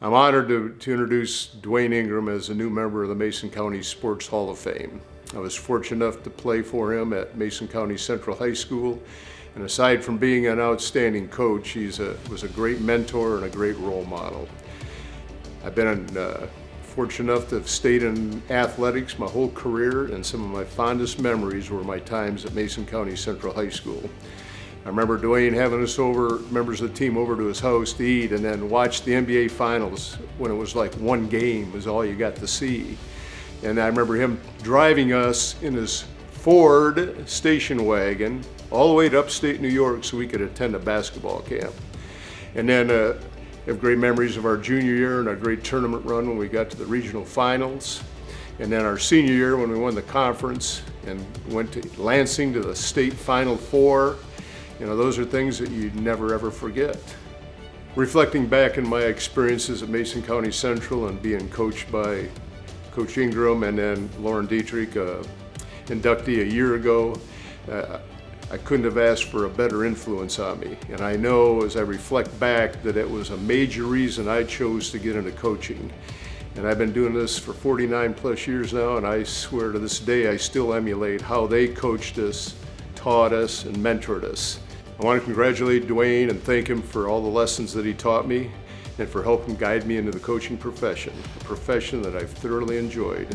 I'm honored to introduce Dwayne Ingram as a new member of the Mason County Sports Hall of Fame. I was fortunate enough to play for him at Mason County Central High School, and aside from being an outstanding coach, he was a great mentor and a great role model. I've been fortunate enough to have stayed in athletics my whole career, and some of my fondest memories were my times at Mason County Central High School. I remember Dwayne having us over, members of the team, over to his house to eat and then watch the NBA Finals when it was like one game was all you got to see. And I remember him driving us in his Ford station wagon all the way to upstate New York so we could attend a basketball camp. And then I have great memories of our junior year and our great tournament run when we got to the regional finals. And then our senior year when we won the conference and went to Lansing to the state Final Four. You know, those are things that you never ever forget. Reflecting back on my experiences at Mason County Central and being coached by Coach Ingram and then Lauren Dietrich, inductee a year ago, I couldn't have asked for a better influence on me. And I know as I reflect back that it was a major reason I chose to get into coaching. And I've been doing this for 49 plus years now, and I swear to this day I still emulate how they coached us, taught us, and mentored us. I want to congratulate Dwayne and thank him for all the lessons that he taught me and for helping guide me into the coaching profession, a profession that I've thoroughly enjoyed.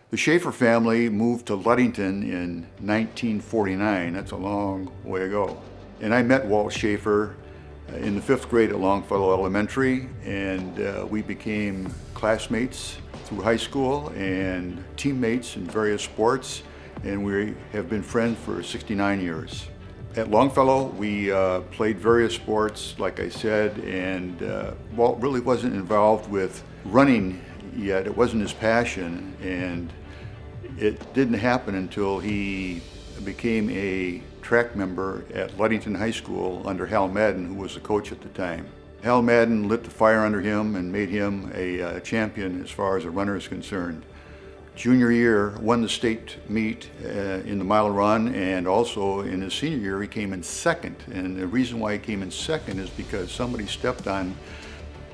The Schaefer family moved to Ludington in 1949. That's a long way ago. And I met Walt Schaefer in the 5th grade at Longfellow Elementary, and we became classmates through high school and teammates in various sports, and we have been friends for 69 years. At Longfellow, we played various sports, like I said, and Walt really wasn't involved with running yet. It wasn't his passion, and it didn't happen until he became a track member at Ludington High School under Hal Madden, who was the coach at the time. Hal Madden lit the fire under him and made him a champion as far as a runner is concerned. Junior year, won the state meet in the mile run, and also in his senior year he came in second. And the reason why he came in second is because somebody stepped on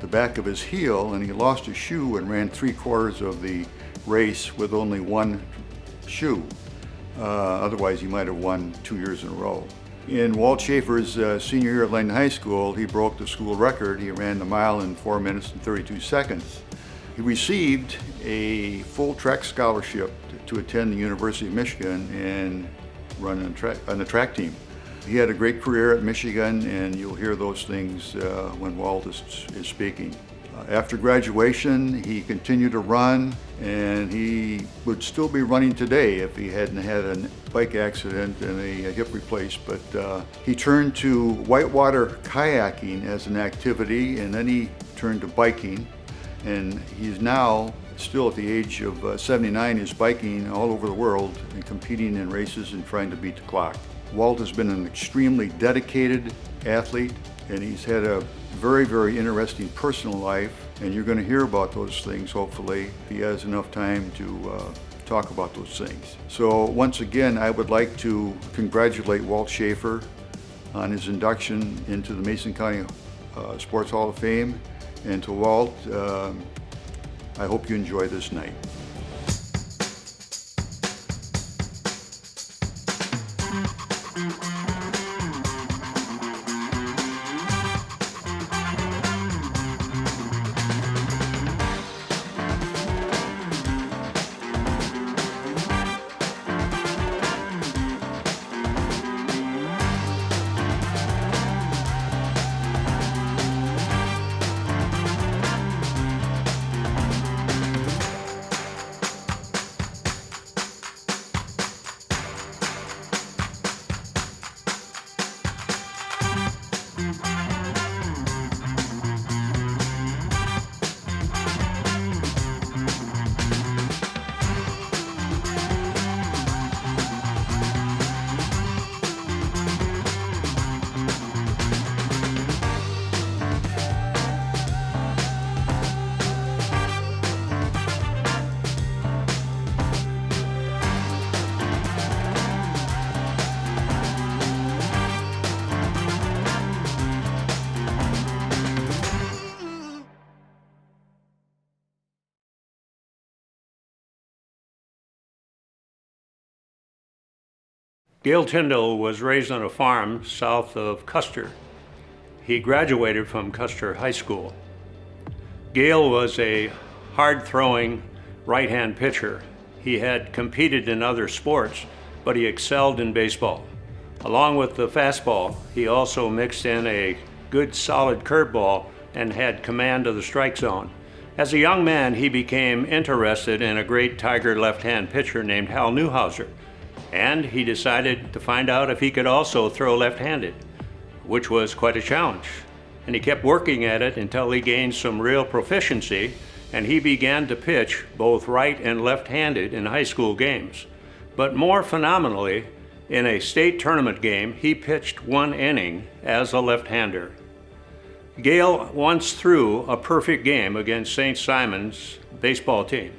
the back of his heel and he lost his shoe and ran 3/4 of the race with only one shoe. Otherwise he might have won 2 years in a row. In Walt Schaefer's senior year at Langdon High School, he broke the school record. He ran the mile in 4 minutes and 32 seconds. He received a full track scholarship to attend the University of Michigan and run on the track team. He had a great career at Michigan, and you'll hear those things when Walt is speaking. After graduation, he continued to run, and he would still be running today if he hadn't had a bike accident and a hip replaced. But he turned to whitewater kayaking as an activity, and then he turned to biking. And he's now, still at the age of 79, is biking all over the world and competing in races and trying to beat the clock. Walt has been an extremely dedicated athlete, and he's had a very, very interesting personal life, and you're going to hear about those things, hopefully, if he has enough time to talk about those things. So once again, I would like to congratulate Walt Schaefer on his induction into the Mason County Sports Hall of Fame. And to Walt, I hope you enjoy this night. Gale Tyndall was raised on a farm south of Custer. He graduated from Custer High School. Gale was a hard-throwing right-hand pitcher. He had competed in other sports, but he excelled in baseball. Along with the fastball, he also mixed in a good solid curveball and had command of the strike zone. As a young man, he became interested in a great Tiger left-hand pitcher named Hal Newhouser, and he decided to find out if he could also throw left-handed, which was quite a challenge. And he kept working at it until he gained some real proficiency, and he began to pitch both right and left-handed in high school games. But more phenomenally, in a state tournament game, he pitched 1 inning as a left-hander. Gale once threw a perfect game against St. Simon's baseball team.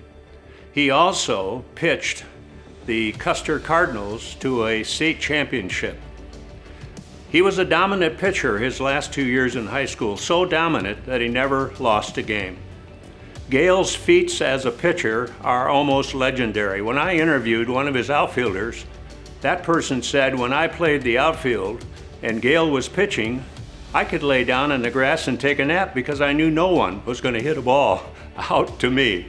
He also pitched the Custer Cardinals to a state championship. He was a dominant pitcher his last 2 years in high school, so dominant that he never lost a game. Gale's feats as a pitcher are almost legendary. When I interviewed one of his outfielders, that person said, when I played the outfield and Gale was pitching, I could lay down in the grass and take a nap because I knew no one was going to hit a ball out to me.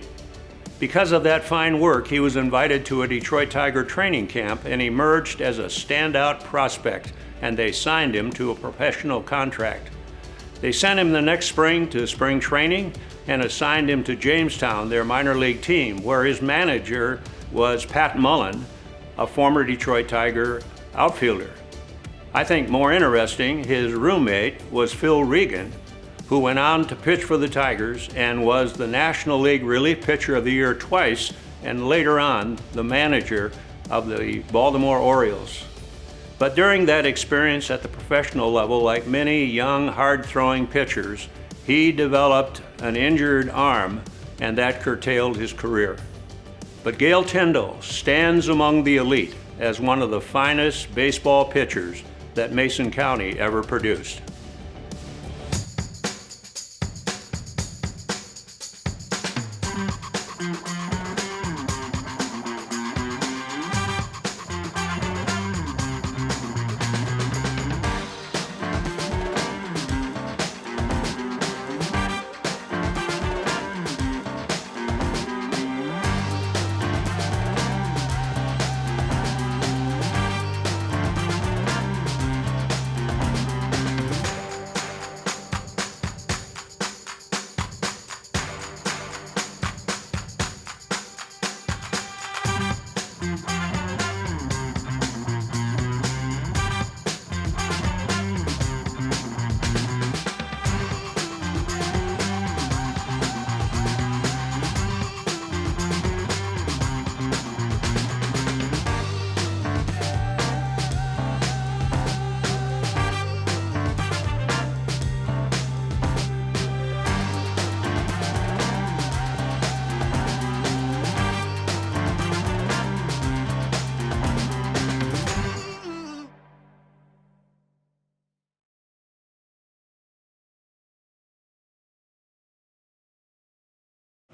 Because of that fine work, he was invited to a Detroit Tiger training camp and emerged as a standout prospect, and they signed him to a professional contract. They sent him the next spring to spring training and assigned him to Jamestown, their minor league team, where his manager was Pat Mullen, a former Detroit Tiger outfielder. I think more interesting, his roommate was Phil Regan, who went on to pitch for the Tigers and was the National League Relief Pitcher of the Year twice, and later on, the manager of the Baltimore Orioles. But during that experience at the professional level, like many young, hard-throwing pitchers, he developed an injured arm, and that curtailed his career. But Gale Tyndall stands among the elite as one of the finest baseball pitchers that Mason County ever produced.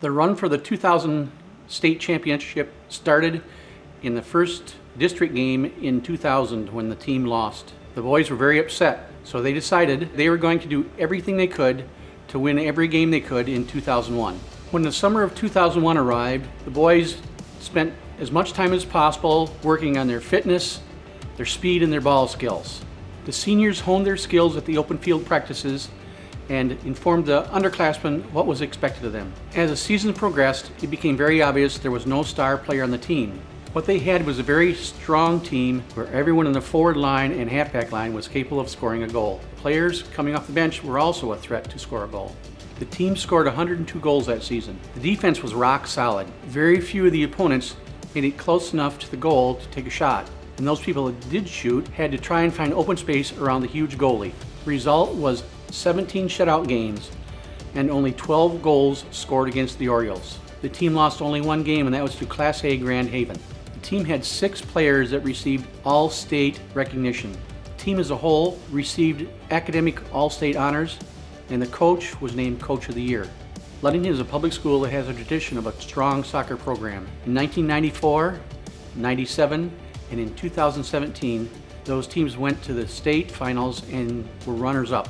The run for the 2000 state championship started in the first district game in 2000 when the team lost. The boys were very upset, so they decided they were going to do everything they could to win every game they could in 2001. When the summer of 2001 arrived, the boys spent as much time as possible working on their fitness, their speed, and their ball skills. The seniors honed their skills at the open field practices and informed the underclassmen what was expected of them. As the season progressed, it became very obvious there was no star player on the team. What they had was a very strong team where everyone in the forward line and halfback line was capable of scoring a goal. Players coming off the bench were also a threat to score a goal. The team scored 102 goals that season. The defense was rock solid. Very few of the opponents made it close enough to the goal to take a shot. And those people that did shoot had to try and find open space around the huge goalie. The result was 17 shutout games and only 12 goals scored against the Orioles. The team lost only one game, and that was to Class A Grand Haven. The team had 6 players that received all-state recognition. The team as a whole received academic all-state honors, and the coach was named Coach of the Year. Ludington is a public school that has a tradition of a strong soccer program. In 1994, 97, and in 2017, those teams went to the state finals and were runners-up.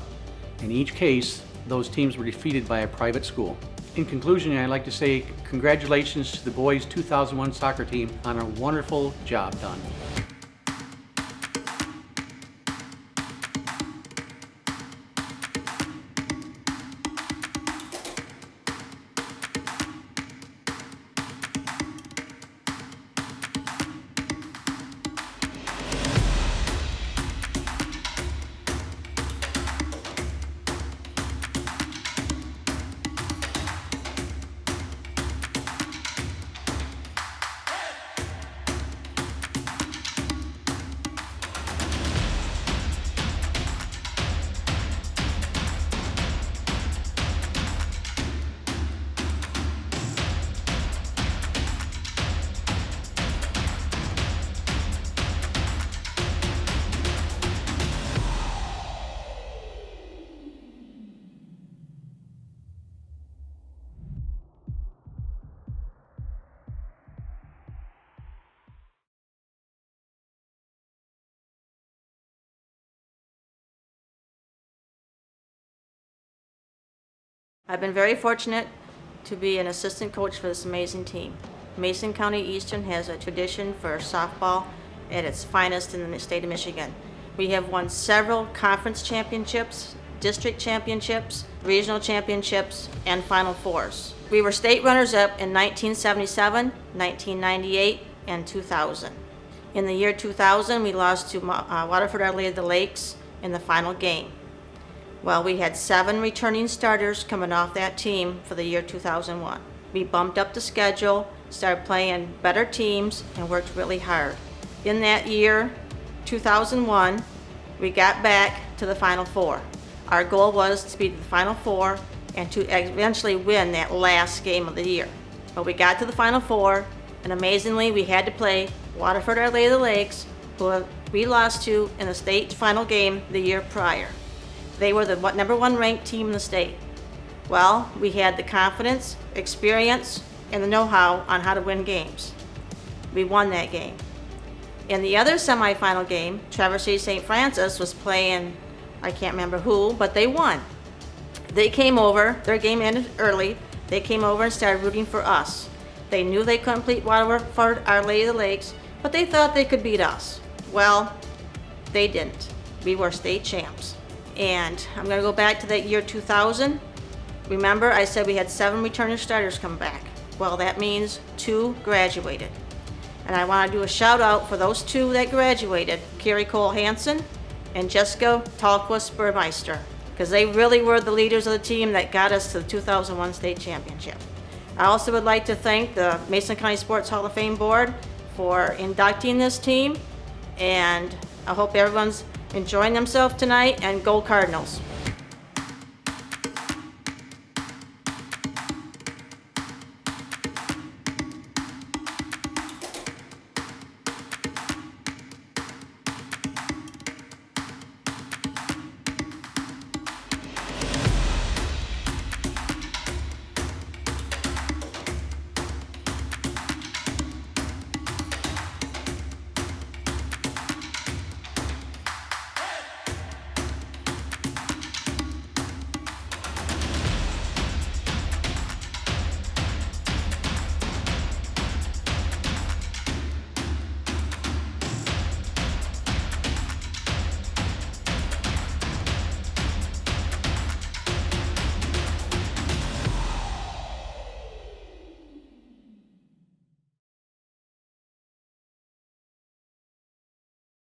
In each case, those teams were defeated by a private school. In conclusion, I'd like to say congratulations to the boys' 2001 soccer team on a wonderful job done. I've been very fortunate to be an assistant coach for this amazing team. Mason County Eastern has a tradition for softball at its finest in the state of Michigan. We have won several conference championships, district championships, regional championships, and Final Fours. We were state runners-up in 1977, 1998, and 2000. In the year 2000, we lost to Waterford Our Lady of the Lakes in the final game. Well, we had 7 returning starters coming off that team for the year 2001. We bumped up the schedule, started playing better teams, and worked really hard. In that year, 2001, we got back to the Final Four. Our goal was to be to the Final Four and to eventually win that last game of the year. But we got to the Final Four, and amazingly, we had to play Waterford Our Lady of the Lakes, who we lost to in the state final game the year prior. They were the #1 ranked team in the state. Well, we had the confidence, experience, and the know-how on how to win games. We won that game. In the other semifinal game, Traverse City St. Francis was playing, I can't remember who, but they won. They came over, their game ended early, they came over and started rooting for us. They knew they couldn't beat Waterford Our Lady of the Lakes, but they thought they could beat us. Well, they didn't. We were state champs. And I'm going to go back to that year 2000. Remember, I said we had 7 returning starters come back. Well, that means 2 graduated. And I want to do a shout out for those 2 that graduated, Carrie Cole Hansen and Jessica Talquist Burmeister, because they really were the leaders of the team that got us to the 2001 state championship. I also would like to thank the Mason County Sports Hall of Fame Board for inducting this team, and I hope everyone's enjoying themselves tonight, and go Cardinals.